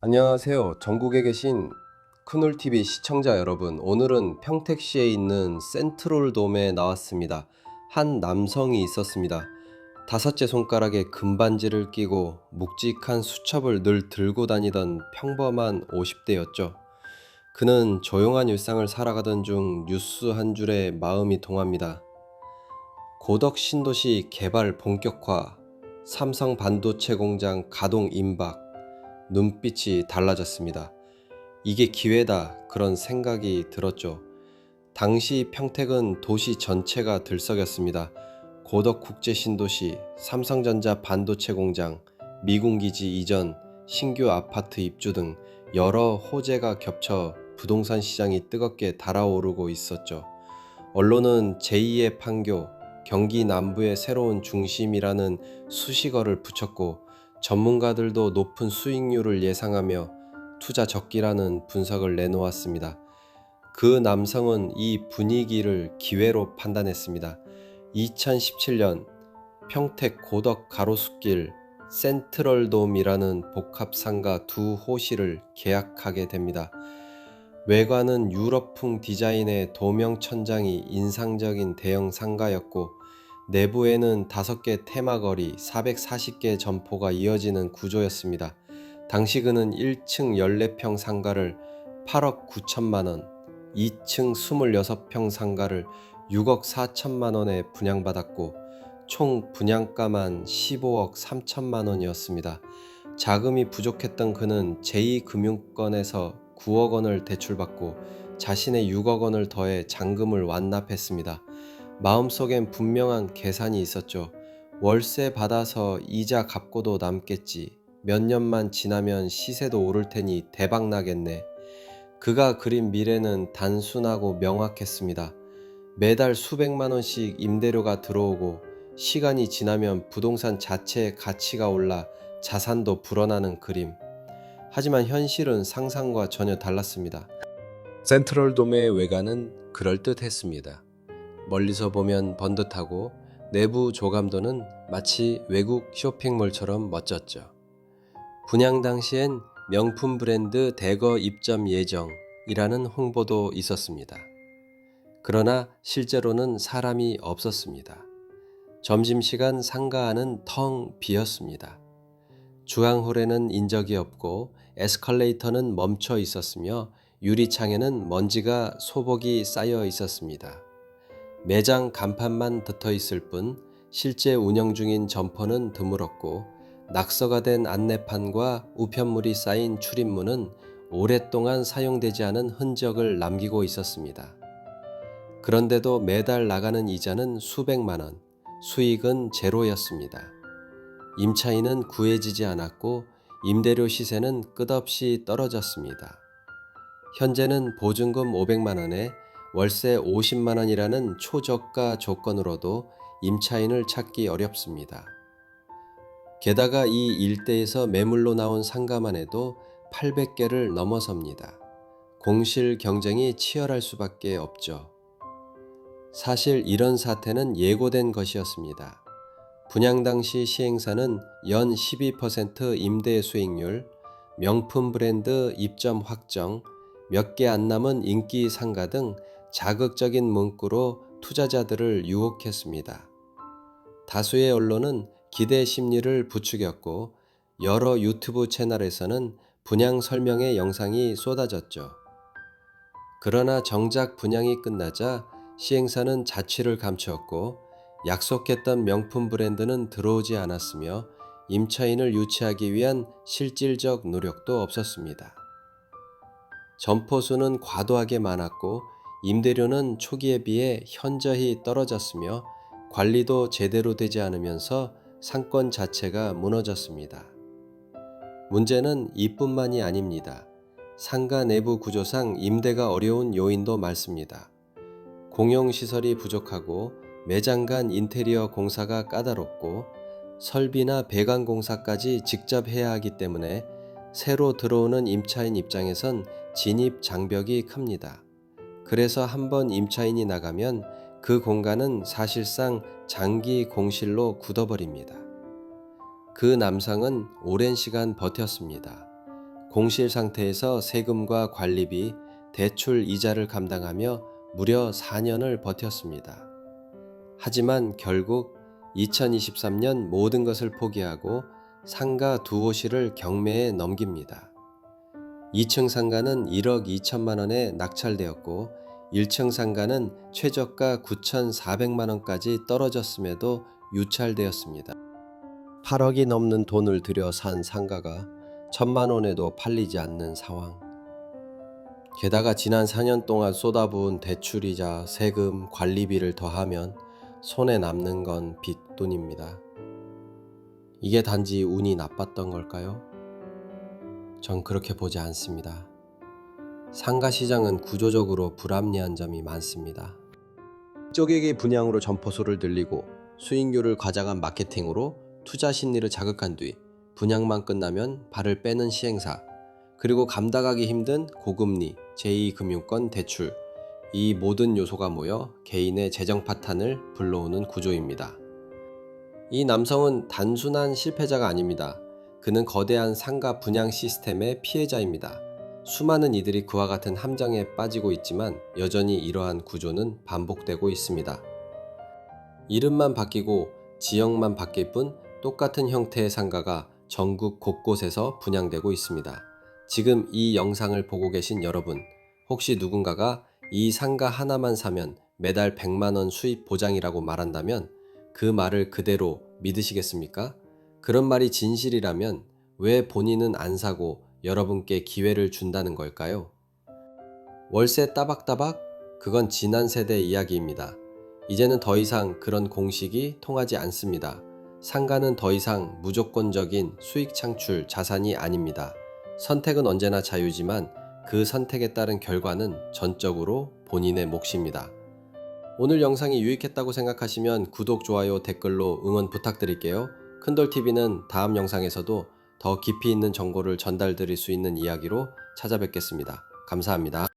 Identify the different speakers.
Speaker 1: 안녕하세요. 전국에 계신 크놀TV 시청자 여러분, 오늘은 평택시에 있는 센트럴돔에 나왔습니다. 한 남성이 있었습니다. 다섯째 손가락에 금반지를 끼고 묵직한 수첩을 늘 들고 다니던 평범한 50대였죠. 그는 조용한 일상을 살아가던 중 뉴스 한 줄에 마음이 동합니다. 고덕 신도시 개발 본격화, 삼성 반도체 공장 가동 임박, 눈빛이 달라졌습니다. 이게 기회다, 그런 생각이 들었죠. 당시 평택은 도시 전체가 들썩였습니다. 고덕 국제 신도시, 삼성전자 반도체 공장, 미군기지 이전, 신규 아파트 입주 등 여러 호재가 겹쳐 부동산 시장이 뜨겁게 달아오르고 있었죠. 언론은 제2의 판교, 경기 남부의 새로운 중심이라는 수식어를 붙였고, 전문가들도 높은 수익률을 예상하며 투자 적기라는 분석을 내놓았습니다. 그 남성은 이 분위기를 기회로 판단했습니다. 2017년 평택 고덕 가로수길 센트럴돔이라는 복합상가 두 호실을 계약하게 됩니다. 외관은 유럽풍 디자인의 도명 천장이 인상적인 대형 상가였고, 내부에는 5개 테마거리 440개 점포가 이어지는 구조였습니다. 당시 그는 1층 14평 상가를 8억 9천만 원, 2층 26평 상가를 6억 4천만 원에 분양받았고, 총 분양가만 15억 3천만 원이었습니다. 자금이 부족했던 그는 제2금융권에서 9억 원을 대출받고 자신의 6억 원을 더해 잔금을 완납했습니다. 마음속엔 분명한 계산이 있었죠. 월세 받아서 이자 갚고도 남겠지. 몇 년만 지나면 시세도 오를 테니 대박 나겠네. 그가 그린 미래는 단순하고 명확했습니다. 매달 수백만 원씩 임대료가 들어오고, 시간이 지나면 부동산 자체의 가치가 올라 자산도 불어나는 그림. 하지만 현실은 상상과 전혀 달랐습니다. 센트럴돔의 외관은 그럴듯했습니다. 멀리서 보면 번듯하고, 내부 조감도는 마치 외국 쇼핑몰처럼 멋졌죠. 분양 당시엔 명품 브랜드 대거 입점 예정이라는 홍보도 있었습니다. 그러나 실제로는 사람이 없었습니다. 점심시간 상가 안은 텅 비었습니다. 주항홀에는 인적이 없고 에스컬레이터는 멈춰 있었으며, 유리창에는 먼지가 소복이 쌓여 있었습니다. 매장 간판만 붙어 있을 뿐 실제 운영 중인 점포는 드물었고, 낙서가 된 안내판과 우편물이 쌓인 출입문은 오랫동안 사용되지 않은 흔적을 남기고 있었습니다. 그런데도 매달 나가는 이자는 수백만 원, 수익은 제로였습니다. 임차인은 구해지지 않았고, 임대료 시세는 끝없이 떨어졌습니다. 현재는 보증금 500만 원에 월세 50만 원이라는 초저가 조건으로도 임차인을 찾기 어렵습니다. 게다가 이 일대에서 매물로 나온 상가만 해도 800개를 넘어섭니다. 공실 경쟁이 치열할 수밖에 없죠. 사실 이런 사태는 예고된 것이었습니다. 분양 당시 시행사는 연 12% 임대 수익률, 명품 브랜드 입점 확정, 몇 개 안 남은 인기 상가 등 자극적인 문구로 투자자들을 유혹했습니다. 다수의 언론은 기대 심리를 부추겼고, 여러 유튜브 채널에서는 분양 설명의 영상이 쏟아졌죠. 그러나 정작 분양이 끝나자 시행사는 자취를 감추었고, 약속했던 명품 브랜드는 들어오지 않았으며, 임차인을 유치하기 위한 실질적 노력도 없었습니다. 점포 수는 과도하게 많았고, 임대료는 초기에 비해 현저히 떨어졌으며, 관리도 제대로 되지 않으면서 상권 자체가 무너졌습니다. 문제는 이뿐만이 아닙니다. 상가 내부 구조상 임대가 어려운 요인도 많습니다. 공용시설이 부족하고, 매장 간 인테리어 공사가 까다롭고, 설비나 배관 공사까지 직접 해야 하기 때문에 새로 들어오는 임차인 입장에선 진입 장벽이 큽니다. 그래서 한번 임차인이 나가면 그 공간은 사실상 장기 공실로 굳어버립니다. 그 남성은 오랜 시간 버텼습니다. 공실 상태에서 세금과 관리비, 대출 이자를 감당하며 무려 4년을 버텼습니다. 하지만 결국 2023년 모든 것을 포기하고 상가 두 호실을 경매에 넘깁니다. 2층 상가는 1억 2천만 원에 낙찰되었고 1층 상가는 최저가 9,400만 원까지 떨어졌음에도 유찰되었습니다. 8억이 넘는 돈을 들여 산 상가가 1,000만 원에도 팔리지 않는 상황. 게다가 지난 4년 동안 쏟아부은 대출이자 세금, 관리비를 더하면 손에 남는 건 빚돈입니다. 이게 단지 운이 나빴던 걸까요? 전 그렇게 보지 않습니다. 상가 시장은 구조적으로 불합리한 점이 많습니다. 적에게 분양으로 점포소를 늘리고 수익률을 과장한 마케팅으로 투자 심리를 자극한 뒤 분양만 끝나면 발을 빼는 시행사, 그리고 감당하기 힘든 고금리, 제2금융권 대출, 이 모든 요소가 모여 개인의 재정 파탄을 불러오는 구조입니다. 이 남성은 단순한 실패자가 아닙니다. 그는 거대한 상가 분양 시스템의 피해자입니다. 수많은 이들이 그와 같은 함정에 빠지고 있지만 여전히 이러한 구조는 반복되고 있습니다. 이름만 바뀌고 지역만 바뀔 뿐 똑같은 형태의 상가가 전국 곳곳에서 분양되고 있습니다. 지금 이 영상을 보고 계신 여러분, 혹시 누군가가 이 상가 하나만 사면 매달 100만 원 수입 보장이라고 말한다면 그 말을 그대로 믿으시겠습니까? 그런 말이 진실이라면 왜 본인은 안 사고 여러분께 기회를 준다는 걸까요? 월세 따박따박? 그건 지난 세대 이야기입니다. 이제는 더 이상 그런 공식이 통하지 않습니다. 상가는 더 이상 무조건적인 수익 창출 자산이 아닙니다. 선택은 언제나 자유지만 그 선택에 따른 결과는 전적으로 본인의 몫입니다. 오늘 영상이 유익했다고 생각하시면 구독, 좋아요, 댓글로 응원 부탁드릴게요. 큰돌TV는 다음 영상에서도 더 깊이 있는 정보를 전달드릴 수 있는 이야기로 찾아뵙겠습니다. 감사합니다.